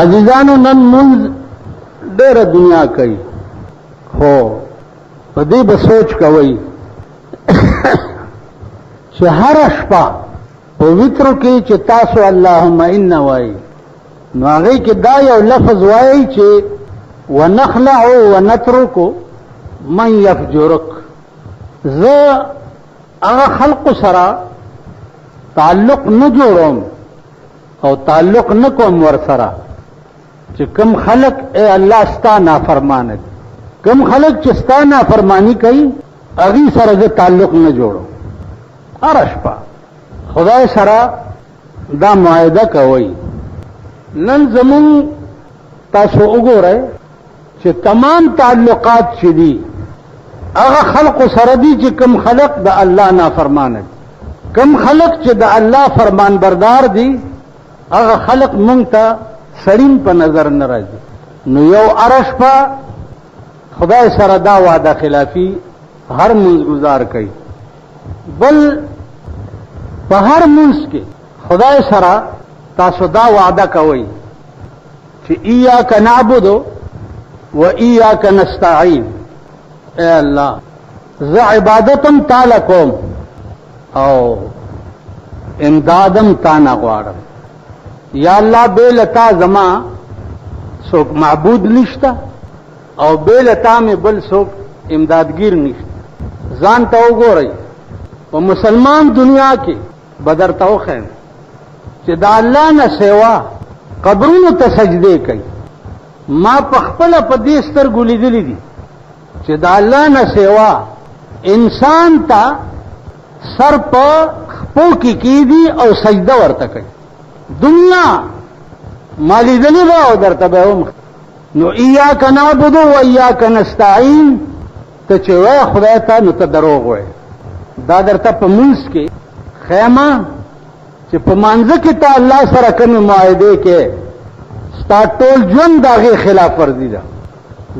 عزیزانو نن منځ ډېره دنیا کوي، خو په دې به سوچ کوئ چې هره شپه په وترو کې چې تاسو اللهم ان وایي، نو هغې کې دا یو لفظ وایي چې ونخلع ونترک من یفجرک. زه هغه خلقو سره تعلق نه جوړوم او تعلق نه کوم ور سره چې کم خلق اے الله ستا نافرمانه دي، کم خلق چې ستا نافرمانی کوي هغې سره زه تعلق نه جوړوم. هره شپه خدای سره دا معاهده کوي. نن زمون تاسو وګورئ چې تمام تعلقات چې دي هغه خلق سره دي چې کم خلق د الله نافرمانه دي، کم خلق چې د الله فرمان بردار دي هغه خلق مونږ ته سړین په نظر نه راځي. نو یو ارش په خدای سره دا وعده خلافی هر منځ گزار کوي. بل په هر منځ کې خدای سره تاسو دا وعده کوئ چې ایاک نعبد و ایاک نستعین، اے الله زه عبادتم تعالی کوم او امدادم تا نه غواړم. یا الله بے لتا زما څوک معبود نشته او بے لتا مې بل څوک امدادگیر نشته. ځان ته وګورئ په مسلمان دنیا کې بدر ته وښیم چې د الله نه سوا قبرونو ته سجدې کوي. ما په خپله په دې سترګو لیدلي دي چې د الله نه سوا انسان ته سر په خپو کې کیږي او سجده ورته کوي. دنیا ما لیدلې ده او درته به هم. نو ایاک نعبد و ایاک نستعین ته چې وایې خدای ته نو ته دروغ وایې. دا درته په منځ کې خیمه چې په مانځه کې ته الله سره کومې معاهدې کې ستا ټول ژوند د هغې خلاف ورزي ده.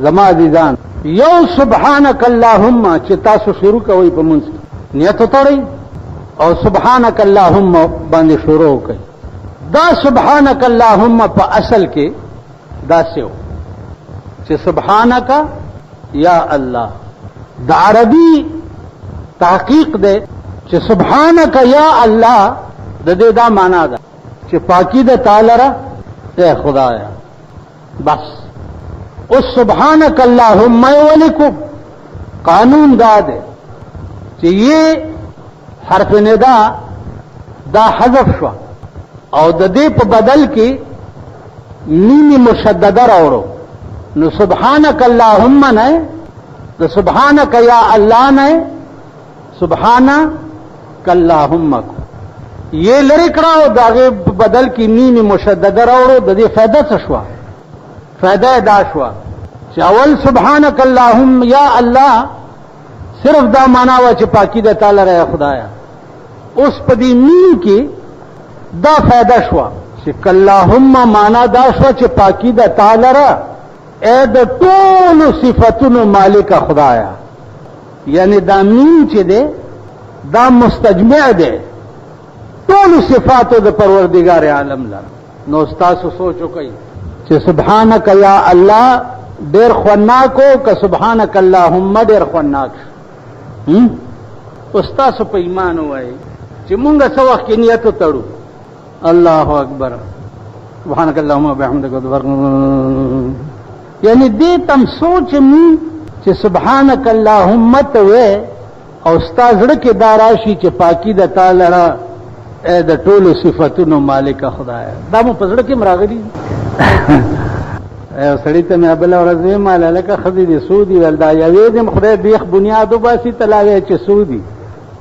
زما عزیزان یو سبحانک اللهم چې تاسو شروع کوئ په منځ کې نیت وتړئ او سبحانک اللهم باندې شروع وکئ. دا سبحانک اللهم په اصل کې داسې و چې سبحانک یا الله د عربي تحقیق دی چې سبحانک یا الله د دې دا معنا ده چې پاکی د تعالی را اے خدایا. بس اوس سبحانک اللهم ولیکو قانون دا ده چې یہ حرف ندا دا حذف شو او د دې په بدل کې میم مشدده راوړو. نو سبحانک اللهم نه د سبحانک یا الله نه سبحانک اللهم یہ لری کړه او داغه بدل کې میم مشدده راوړو. د دې فائدہ څه شو؟ فائدہ دا شو چې اول سبحانک اللهم یا الله صرف دا معنا و چې پاکی د تعالی را خدایا. اوس په دې میم کې دا فائدہ شو چې اللهم معنا دا شو چې پاکی د تعالی را اے د ټول صفاتونو مالک خدایا. یعنی دا میم چې ده دا مستجمع ده ټول صفاتو د پروردگار عالم لره. نو تاسو سوچ وکئ چې سبحانک یا الله ډېر خواناکو که سبحانک اللهم ډېر خواناک. اوس تاسو په ایمان وایئ چې مونږ څه وخت کې نیت وتړو الله اکبر سبحانک اللهم وبحمدک یعنی دې تم سوچ مون چې سبحانک اللهم ته وې او ستا زړه کې دا راشي چې پاکی د تعالی را اے د ټولو صفاتونو مالک خدای. دا مو په زړه کې راغلي. سړی ته مې بله ورځ ویل هلکه ښځې دې څو دي؟ ویل دا یوې دې خدای بیخ بنیاد وباسي ته لا وایې چې څو دي؟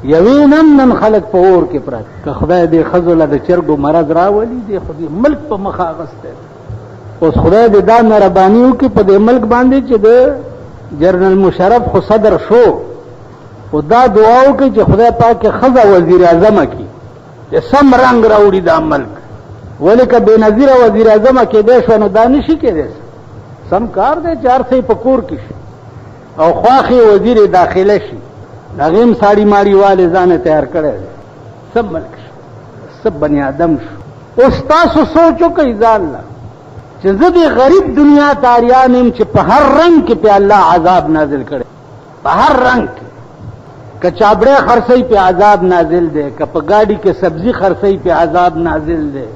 یوې نن خلک په اور کې پراته. که خدای دې ښځو له د چرګو مرض راولي دې خو دې ملک په مخ اغستی. اوس خدای دې دا مهرباني وکړي په دې ملک باندې چې د جنرال مشرف خو صدر شو، خو دا دعا وکړي چې خدای پاک ښځه وزیر اعظمه کړي چې سم رنګ راوړي دا ملک. ولې که بې نظیره وزیر اعظمه کېدی شوه نو دا نشي کېدی. سم کار دی چې هر څه په کور کې شي او خواښې وزیر داخله شي، د هغې هم ساړي ماړي والې ځان تیار کړی دی. سب ملک شو، سب بني آدم شو. اوس تاسو سوچ وکئ ځان له چې زه د غریب دنیا تاریان یم چې په هر رنگ کې په الله عذاب نازل کړي، په هر رنگ کې. که چابړې خرڅی په عذاب نازل دی، که په گاډي کې سبزی خرڅی په عذاب نازل دی،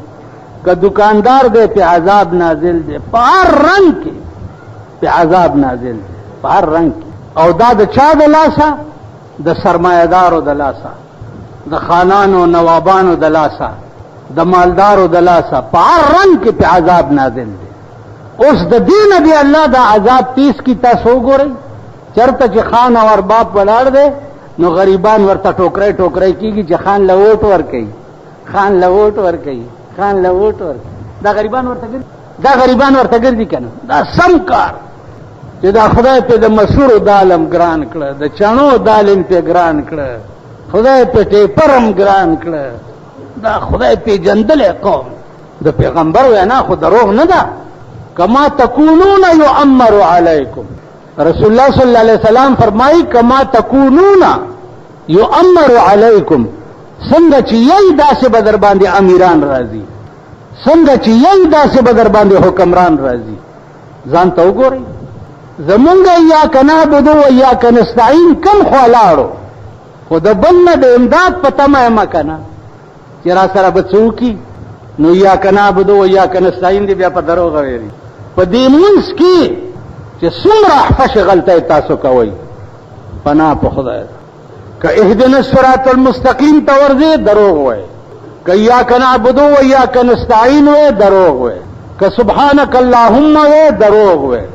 که دکاندار دی په عذاب نازل دی، په هر رنگ کې په عذاب نازل دی، په هر رنگ کې. او دا د چا د لاسه؟ د سرمایه‌دارو د لاسه، د خانانو نوابانو د لاسه، د مالدارو د لاسه، په هر رنگ کې په عذاب نازل دی. اوس د دین دی الله دا عذاب تیز کی تاسو وګورئ. چرته چې خان او ارباب ولاړ دی نو غریبان ورته ټوکرای ټوکرای کیږي چې خان لوټ ور کوي، خان لوټ ور کوي، خان لوټ ور کوي. دا غریبان ورته ګرځي کنه. دا سم کار چې دا خدای په د مسور دالم ګران کړه، د چانو دالم په ګران کړه، خدای په ټیپرم ګران کړه. دا خدای په جندل قوم د پیغمبر وینا خو دروغ نه ده. کما تکونون یؤمر علیکم، رسول الله صلی الله علیه وسلم فرمایي کما تکونون یؤمر علیکم، څنګه چې یی داسې بدر باندې امیران راځي، څنګه چې یی داسې بدر باندې حکمران راځي. ځان ته وګورئ. زمونږ یا کنابود و یا کنستعين کم خلاړو خو د بل نه د امداد پته ما کنه چې را سره بچوکی نو یا کنابود و یا کنستعين دی بیا په دروغ ویری. په دې منځ کې چې څومره حفش غلطه تاسو کوي پناه په خدای. که اهدنا الصراط المستقيم تورځي دروغ وای، که یا کنابود و یا کنستعين وای دروغ وای، که سبحانك اللهم وای دروغ وای.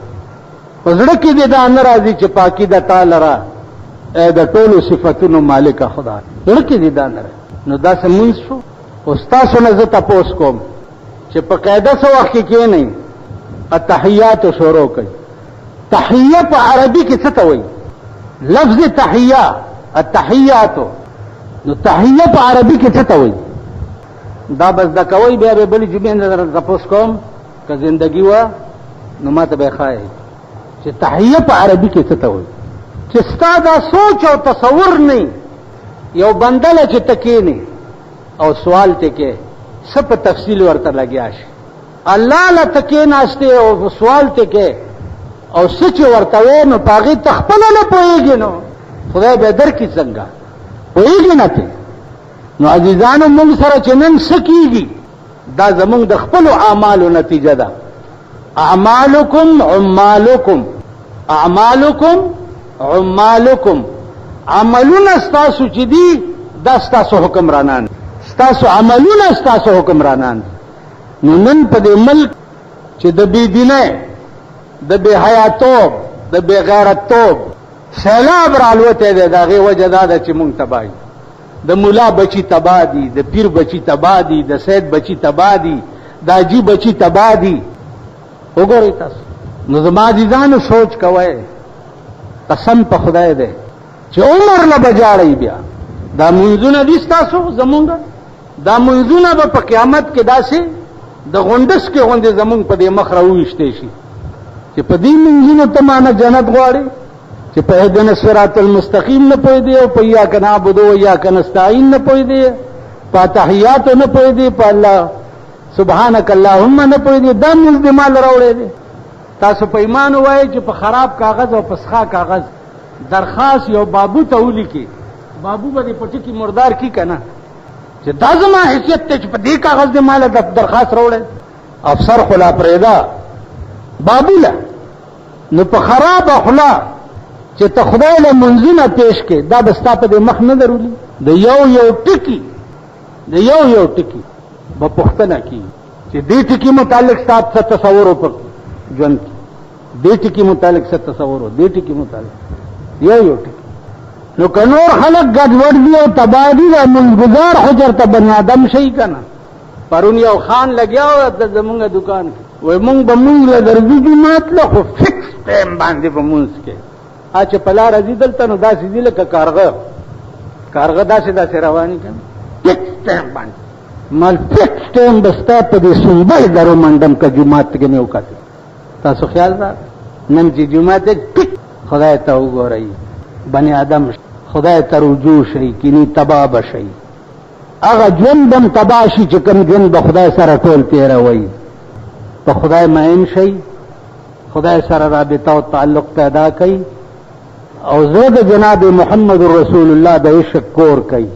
پزړه کې دې دا ناراضي چې پاکي د تعالی را د ټولو صفاتونو مالک خدای، پزړه کې دې دا ناراضي. نو دا سمون شو. استاد سره زه تاسو کوم چې په قاعده سو وخت کې نه التحیات شروع کوي. تحیه په عربي کې څه ته وایي؟ لفظ تحیه التحیات. نو تحیه په عربي کې څه ته وایي؟ دا بس دا کوي بیا به بلی جمعې نه تاسو کوم که زندگی و نو ماته به خای چې تحیه په عربي کې څه ته وایي؟ چې ستاسو سوچ او تصور نه یو بندل چې تکې نه او سوال ته کې سب تفصیل ورته لګیا شي. الله لا تکې ناشته او سوال ته کې او سچ ورته نو پاغي تخپل نه پويږي. نو خدای به در کې څنګه پويږي نه ته. نو عزیزانو موږ سره چې نن سکیږي دا زموږ د خپل اعمالو نتیجه ده. اعمالکم عمالکم، اعمالکم عمالکم، عملونه ستاسو چې دي دا ستاسو حکمرانان، ستاسو عملونه ستاسو حکمرانان. نو نن په دې ملک چې د بی دینه، د بی حیاتوب، د بی غیرتوب سیلاب رالوته ده، دغه وجه دا چې مونږ تباہی. د مولا بچی تباہ دي، د پیر بچی تباہ دي، د سید بچی تباہ دي، د اجي بچی تباہ دي. وګورئ تاسو. نو زما عزیزانو سوچ کوئ، قسم په خدای دی چې عمر له بجاړی بیا دا منځونه دي تاسو زمونږ، دا منځونه به په قیامت کې داسې د غونډس کې غونډې زمونږ په دې مخ راوښتې شي چې په دې منځونو ته معنا جنت غواړي چې په اهدنا الصراط المستقيم نه پوي دی او په یا کنعبد و یا کنستعين نه پوي دی، په تحیات نه پوي دی، په الله سبحانك اللهم نه پوي دی. دا موږ دې مال راوړې دي. تاسو په ایمان وایي چې په خراب کاغذ او په ښه کاغذ درخواست یو بابو ته ولیکي، بابو به دې پټي کې مردار کی کنه چې دا زما حیثیت ته چې په دې کاغذ دې مال درخواست راوړې. افسر خلا پرېدا بابو له نو په خراب اخلاق چې ته خدای له منځونه پیش کې دا بستا په دې مخ نه درولي. د یو ټکی، د یو ټکی په پښتنه کې چې دې ټکی متعلق ستاسو څه تصور وکړ ژوند کې، دې ټکی متعلق څه تصور و، دې ټکی متعلق یو ټکی. نو کنور خلق ګډوډ دي او تبادی او منګزار حجر ته بنی آدم شي کنه. پرون یو خان لګیا و د زمونږه دکان کې، وای مونږ به مونږ له درځي دي ماته خو فکس ټایم باندې به مونږ کې اچ په لار ازیدل ته نو داسې دي لکه کارغه داسې رواني کنه فکس ټایم باندې مال فکس ټایم بستا په دې سنبل درو منډم کا جمعات کې نه وکړه. تاسو خیال را نن چې جمعات ټیک خدای ته وګورئ، بنی آدم خدای ته رجوع شي کینی تباہ بشي. هغه ژوندم تباہ شي چې کوم ژوند به خدای سره ټول تیروي. په خدای مئین شي، خدای سره رابطه او تعلق پیدا کړي او زړه د جناب محمد رسول الله د عشق کور کوي.